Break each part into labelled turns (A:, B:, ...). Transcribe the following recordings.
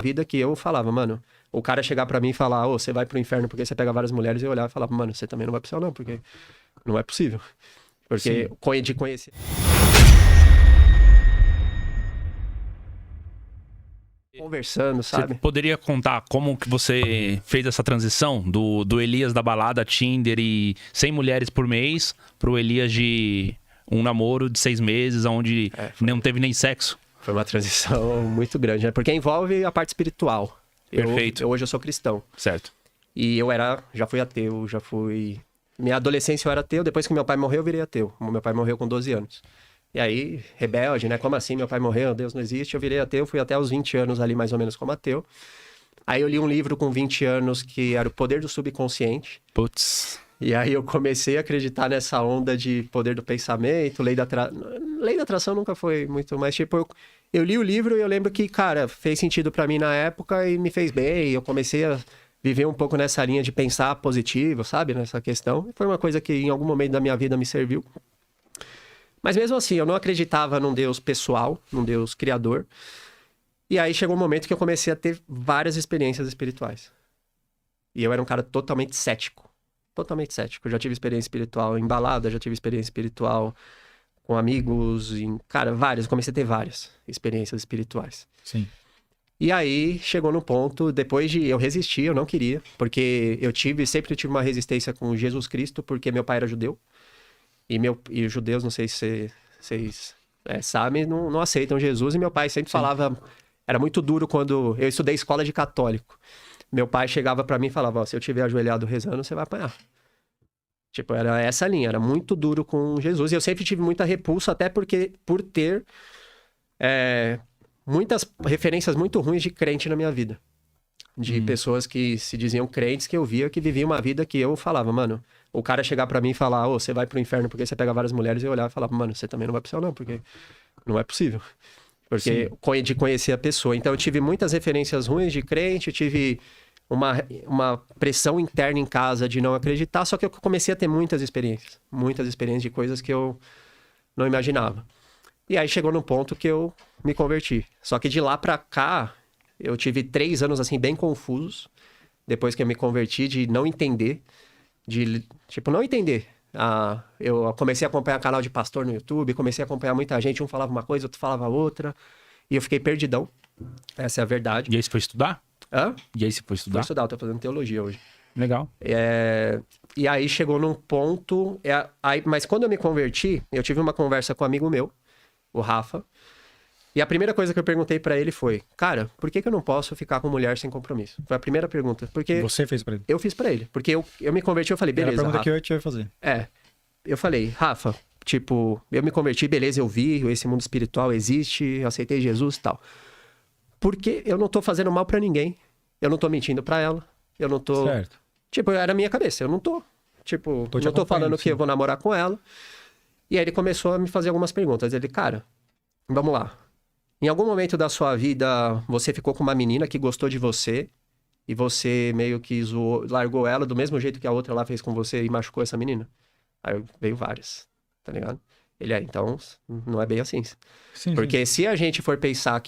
A: vida que eu falava, mano, o cara chegar pra mim e falar, ô, você vai pro inferno porque você pega várias mulheres, eu olhava e falava, mano, você também não vai pro céu não, porque não é possível. Porque de conhecer... Conversando, sabe?
B: Você poderia contar como que você fez essa transição do Elias da balada, Tinder e 100 mulheres por mês pro Elias de um namoro de 6 meses, onde não teve nem sexo?
A: Foi uma transição muito grande, né? Porque envolve a parte espiritual.
B: Perfeito.
A: Hoje eu sou cristão.
B: Certo.
A: E já fui ateu, Minha adolescência eu era ateu, depois que meu pai morreu eu virei ateu. Meu pai morreu com 12 anos. E aí, rebelde, né? Como assim? Meu pai morreu, Deus não existe. Eu virei ateu, fui até os 20 anos ali mais ou menos como ateu. Aí eu li um livro com 20 anos que era O Poder do Subconsciente.
B: Putz.
A: E aí eu comecei a acreditar nessa onda de poder do pensamento, lei da atração nunca foi muito, mas tipo, eu li o livro e eu lembro que, cara, fez sentido pra mim na época e me fez bem. Eu comecei a viver um pouco nessa linha de pensar positivo, sabe? Nessa questão. E foi uma coisa que em algum momento da minha vida me serviu. Mas mesmo assim, eu não acreditava num Deus pessoal, num Deus criador. E aí chegou um momento que eu comecei a ter várias experiências espirituais. E eu era um cara totalmente cético. Totalmente cético. Eu já tive experiência espiritual em balada, já tive experiência espiritual com amigos, cara, várias. Eu comecei a ter várias experiências espirituais.
C: Sim.
A: E aí chegou no ponto, depois de eu resistir, eu não queria, porque sempre tive uma resistência com Jesus Cristo, porque meu pai era judeu. E os judeus, não sei se vocês sabem, não aceitam Jesus. E meu pai sempre falava... Era muito duro quando... Eu estudei escola de católico. Meu pai chegava pra mim e falava, ó, se eu tiver ajoelhado rezando, você vai apanhar. Tipo, era essa linha. Era muito duro com Jesus. E eu sempre tive muita repulsa, até porque por ter muitas referências muito ruins de crente na minha vida. De pessoas que se diziam crentes, que eu via que viviam uma vida que eu falava, mano... O cara chegar pra mim e falar, ô, você vai pro inferno porque você pega várias mulheres, eu olhava e falava, mano, você também não vai pro céu não, porque não é possível. Porque de conhecer a pessoa. Então eu tive muitas referências ruins de crente, eu tive uma pressão interna em casa de não acreditar, só que eu comecei a ter muitas experiências de coisas que eu não imaginava. E aí chegou num ponto que eu me converti. Só que de lá pra cá, eu tive 3 anos assim bem confusos, depois que eu me converti, de não entender. Não entender. Eu comecei a acompanhar canal de pastor no YouTube, comecei a acompanhar muita gente, um falava uma coisa, outro falava outra, e eu fiquei perdidão. Essa é a verdade.
B: E aí você foi estudar?
A: Hã?
B: E aí você foi estudar?
A: Fui estudar, eu tô fazendo teologia hoje.
B: Legal.
A: E aí chegou num ponto... mas quando eu me converti, eu tive uma conversa com um amigo meu, o Rafa, e a primeira coisa que eu perguntei pra ele foi, cara, por que eu não posso ficar com mulher sem compromisso? Foi a primeira pergunta. Porque
C: Você fez pra ele?
A: eu fiz pra ele. Porque eu me converti, eu falei, beleza,
C: Era a pergunta
A: Rafa.
C: que eu ia fazer.
A: Eu falei, Rafa, eu me converti, beleza, eu vi, esse mundo espiritual existe, eu aceitei Jesus e tal. Porque eu não tô fazendo mal pra ninguém. Eu não tô mentindo pra ela. Eu não tô...
C: Certo.
A: Era a minha cabeça, eu não tô. Não tô falando que
C: sim.
A: eu vou namorar com ela. E aí ele começou a me fazer algumas perguntas. Ele, cara, vamos lá. Em algum momento da sua vida, você ficou com uma menina que gostou de você e você meio que largou ela do mesmo jeito que a outra lá fez com você e machucou essa menina? Aí veio várias, tá ligado? Ele, então, não é bem assim.
C: Sim,
A: Porque se a gente for pensar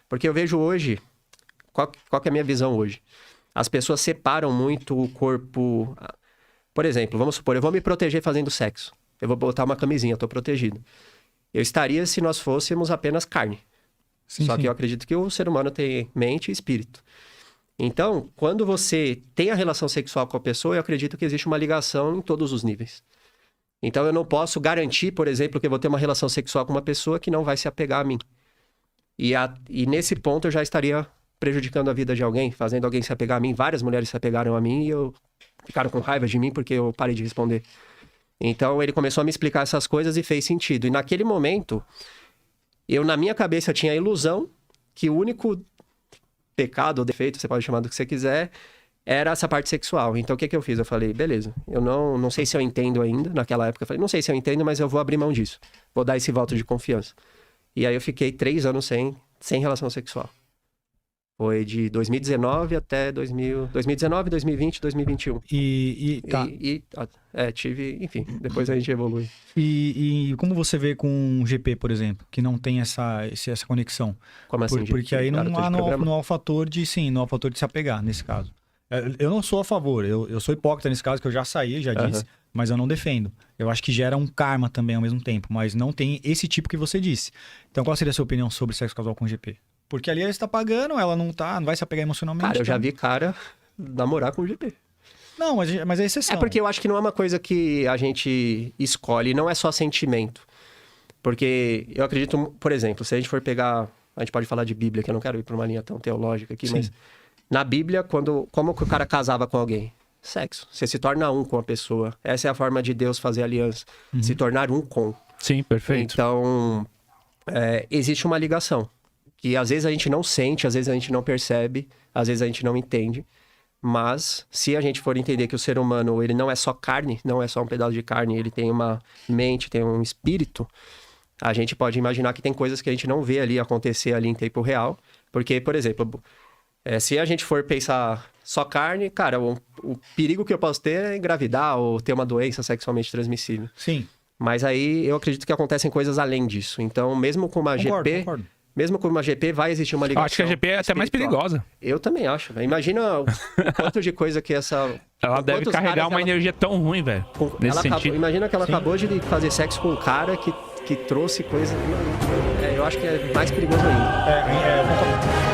A: Porque eu vejo hoje... Qual que é a minha visão hoje? As pessoas separam muito o corpo... Por exemplo, vamos supor, eu vou me proteger fazendo sexo. Eu vou botar uma camisinha, eu tô protegido. Eu estaria se nós fôssemos apenas carne. Só que eu acredito que o ser humano tem mente e espírito. Então, quando você tem a relação sexual com a pessoa, eu acredito que existe uma ligação em todos os níveis. Então, eu não posso garantir, por exemplo, que eu vou ter uma relação sexual com uma pessoa que não vai se apegar a mim. E nesse ponto, eu já estaria prejudicando a vida de alguém, fazendo alguém se apegar a mim. Várias mulheres se apegaram a mim e ficaram com raiva de mim porque eu parei de responder. Então, ele começou a me explicar essas coisas e fez sentido. E naquele momento... na minha cabeça, tinha a ilusão que o único pecado ou defeito, você pode chamar do que você quiser, era essa parte sexual. Então, o que eu fiz? Eu falei, beleza, eu não sei se eu entendo ainda. Naquela época, eu falei, não sei se eu entendo, mas eu vou abrir mão disso. Vou dar esse voto de confiança. E aí, eu fiquei 3 anos sem relação sexual. Foi de 2019 até 2019, 2020, 2021.
C: Tá.
A: Tive... Enfim, depois a gente evolui.
C: E como você vê com o GP, por exemplo, que não tem essa conexão?
A: Como assim?
C: Porque aí não há no fator de se apegar, nesse caso. Eu não sou a favor, eu sou hipócrita nesse caso, que eu já saí, já disse, mas eu não defendo. Eu acho que gera um karma também ao mesmo tempo, mas não tem esse tipo que você disse. Então, qual seria a sua opinião sobre sexo casual com GP? Porque ali ela está pagando, ela não vai se apegar emocionalmente.
A: Cara, eu já vi cara namorar com o GP.
C: Não, mas é exceção.
A: É porque eu acho que não é uma coisa que a gente escolhe, não é só sentimento. Porque eu acredito, por exemplo, se a gente for pegar... A gente pode falar de Bíblia, que eu não quero ir para uma linha tão teológica aqui, mas... Na Bíblia, como que o cara casava com alguém? Sexo. Você se torna um com a pessoa. Essa é a forma de Deus fazer aliança. Se tornar um com.
B: Sim, perfeito.
A: Então, existe uma ligação. Que às vezes a gente não sente, às vezes a gente não percebe, às vezes a gente não entende. Mas, se a gente for entender que o ser humano, ele não é só carne, não é só um pedaço de carne, ele tem uma mente, tem um espírito, a gente pode imaginar que tem coisas que a gente não vê ali acontecer ali em tempo real. Porque, por exemplo, se a gente for pensar só carne, cara, o perigo que eu posso ter é engravidar ou ter uma doença sexualmente transmissível.
C: Sim.
A: Mas aí eu acredito que acontecem coisas além disso. Então, mesmo com uma GP...
C: Concordo.
A: Mesmo com uma GP, vai existir uma ligação.
B: Eu acho que a GP é até mais perigosa.
A: Eu também acho, velho. Imagina o quanto de coisa que essa...
B: Ela deve carregar uma energia tão ruim, velho. Nesse sentido.
A: Imagina que ela acabou de fazer sexo com um cara que trouxe coisa... Eu acho que é mais perigoso ainda.
C: Concordo.